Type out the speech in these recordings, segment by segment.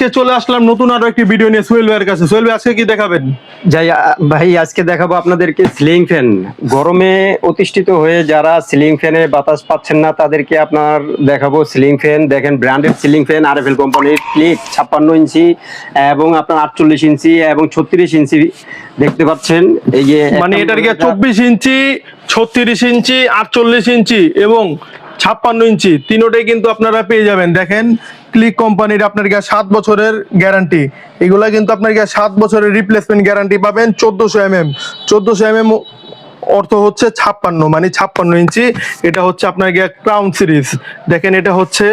আজকে চলে আসলাম নতুন আরো একটি ভিডিও নিয়ে সোহেল ভাইয়ের কাছে। সোহেল ভাই আজকে কি দেখাবেন? ভাই আজকে দেখাবো আপনাদেরকে সিলিং ফ্যান। গরমে অতিষ্ঠিত হয়ে যারা সিলিং ফ্যানে বাতাস পাচ্ছেন না তাদেরকে আপনার দেখাবো সিলিং ফ্যান। দেখেন ব্র্যান্ডেড সিলিং ফ্যান আরএফএল কোম্পানির ক্লিক 56 ইঞ্চি এবং আপনার 48 ইঞ্চি এবং 36 ইঞ্চি দেখতে পাচ্ছেন। এই যে মানে এটার কি 24 ইঞ্চি, 36 ইঞ্চি, 48 ইঞ্চি এবং 56 ইঞ্চি তিনোটাই কিন্তু আপনারা পেয়ে যাবেন। দেখেন ক্লিক কোম্পানির আপনার 7 বছরের গ্যারান্টি, এগুলা কিন্তু আপনার 7 বছরের রিপ্লেসমেন্ট গ্যারান্টি পাবেন। 1400 mm অর্থ হচ্ছে 56, মানে 56 ইঞ্চি। এটা হচ্ছে আপনার ক্রাউন সিরিজ। দেখেন এটা হচ্ছে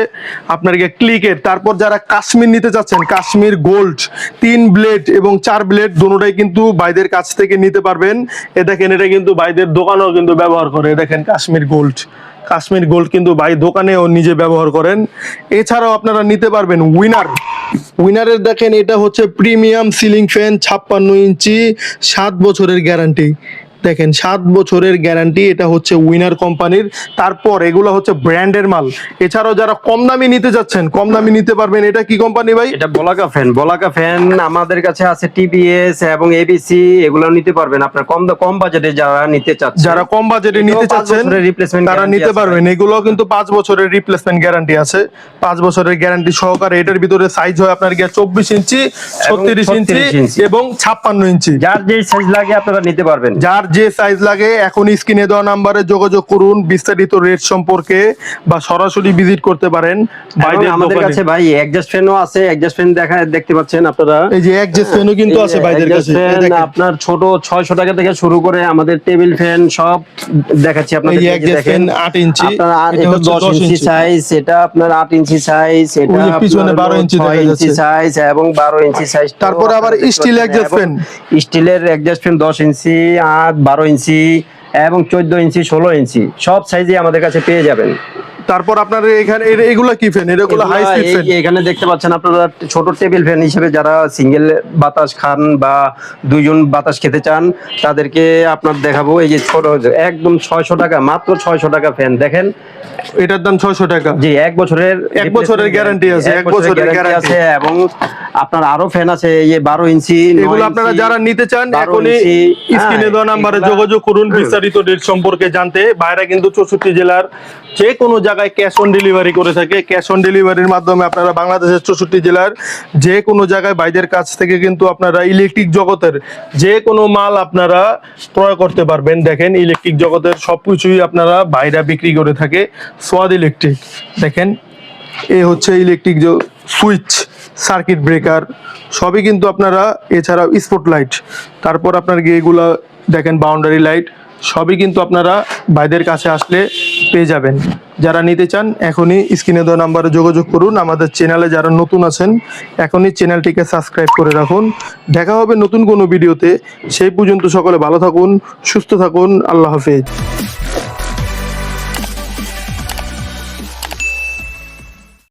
আপনার ক্লিকের। তারপর যারা কাশ্মীর নিতে চাচ্ছেন, কাশ্মীর গোল্ড 3 ব্লেড এবং 4 ব্লেড দুটোটাই কিন্তু ভাইদের কাছ থেকে নিতে পারবেন। এ দেখেন এটা কিন্তু ভাইদের দোকানেও কিন্তু ব্যবহার করে। দেখেন কাশ্মীর গোল্ড কিন্তু ভাই দোকানেও নিজে ব্যবহার করেন। এছাড়াও আপনারা নিতে পারবেন উইনারের। দেখেন এটা হচ্ছে প্রিমিয়াম সিলিং ফ্যান 56 ইঞ্চি, 7 বছরের গ্যারান্টি। দেখেন 7 বছরের গ্যারান্টি, এটা হচ্ছে উইনার কোম্পানির। তারপর এগুলো হচ্ছে ব্র্যান্ডের মাল। এছাড়াও যারা কম দামি নিতে যাচ্ছেন, কম দামি নিতে পারবেন। এটা কি কোম্পানি ভাই? এটা বলাকা ফ্যান আমাদের কাছে আছে। টিবিএস এবং এবিসি এগুলো নিতে পারবেন আপনার কম বাজেটে যারা নিতে চাচ্ছেন। যারা কম বাজেটে নিতে চাচ্ছেন তারা নিতে পারবেন। এগুলো কিন্তু 5 বছরের রিপ্লেসমেন্ট গ্যারান্টি আছে, 5 বছরের গ্যারান্টি সহকারে। এটার ভিতরে সাইজ হয় আপনার 24 ইঞ্চি, 36 ইঞ্চি এবং 56 ইঞ্চি। যার যে সাইজ লাগে আপনারা নিতে পারবেন। যার যে সাইজ লাগে এখন স্ক্রিনে দেওয়া নাম্বারে যোগাযোগ করুন। বিস্তারিত রেট সম্পর্কে বা সরাসরি ভিজিট করতে পারেন। আমাদের কাছে ভাই এডজাস্ট ফ্যানও আছে। এডজাস্ট ফ্যান দেখতে পাচ্ছেন আপনারা। এই যে এডজাস্ট ফ্যানও কিন্তু আছে ভাইদের কাছে। আপনার ছোট 600 টাকা থেকে শুরু করে আমাদের টেবিল ফ্যান সব দেখাচ্ছি আপনাদের। এই এডজাস্ট ফ্যান 8 ইঞ্চি, এটা 10 ইঞ্চি সাইজ, এটা আপনার 8 ইঞ্চি সাইজ, এটা পিছনে 12 ইঞ্চি দেখা যাচ্ছে সাইজ এবং 12 ইঞ্চি সাইজ। তারপর আবার স্টিল এডজাস্ট ফ্যান, স্টিলের এডজাস্ট ফ্যান 10 ইঞ্চি, 8, 12 ইঞ্চি এবং 14 ইঞ্চি, 16 ইঞ্চি সব সাইজে আমাদের কাছে পেয়ে যাবেন। তারপর আপনার এখানে এগুলা কি ফ্যান? এগুলো হাই স্পিড ফ্যান। এখানে দেখতে পাচ্ছেন আপনারা ছোট টেবিল ফ্যান হিসেবে যারা সিঙ্গেল বাতাস খান বা দুইজন বাতাস খেতে চান তাদেরকে আপনার দেখাবো। এই যে ছোট একদম 600 টাকা, মাত্র 600 টাকা ফ্যান। দেখেন এটার দাম 600 টাকা। জি, 1 বছরের গ্যারান্টি আছে, 1 বছরের গ্যারান্টি আছে। এবং আপনার আরো ফ্যান আছে এই যে 12 ইঞ্চি। এগুলো আপনারা যারা নিতে চান এখনই স্ক্রিনে দেওয়া নম্বরে যোগাযোগ করুন বিস্তারিত রেট সম্পর্কে জানতে। বাইরে কিন্তু 64 জেলার যে কোনো জায়গায় ক্যাশ অন ডেলিভারি করে থাকে। ক্যাশ অন ডেলিভারির মাধ্যমে আপনারা বাংলাদেশের 64 জেলার যে কোনো জায়গায় ভাইদের কাছ থেকে কিন্তু আপনারা ইলেকট্রিক জগতের যে কোনো মাল আপনারা ক্রয় করতে পারবেন। দেখেন ইলেকট্রিক জগতের সবকিছুই আপনারা বাইরে বিক্রি করে থাকে। সোয়াদ ইলেকট্রিক। দেখেন এ হচ্ছে ইলেকট্রিক সুইচ, সার্কিট ব্রেকার সবই কিন্তু আপনারা, এছাড়াও স্পট লাইট, তারপর আপনার এগুলা দেখেন বাউন্ডারি লাইট সবই কিন্তু আপনারা ভাইদের কাছে আসলে পেয়ে যাবেন। যারা নিতে চান এখনই স্ক্রিনে দেওয়া নাম্বারে যোগাযোগ করুন। আমাদের চ্যানেলে যারা নতুন আছেন এখনই চ্যানেলটিকে সাবস্ক্রাইব করে রাখুন। দেখা হবে নতুন কোনো ভিডিওতে। সেই পর্যন্ত সকলে ভালো থাকুন, সুস্থ থাকুন। আল্লাহ হাফেজ।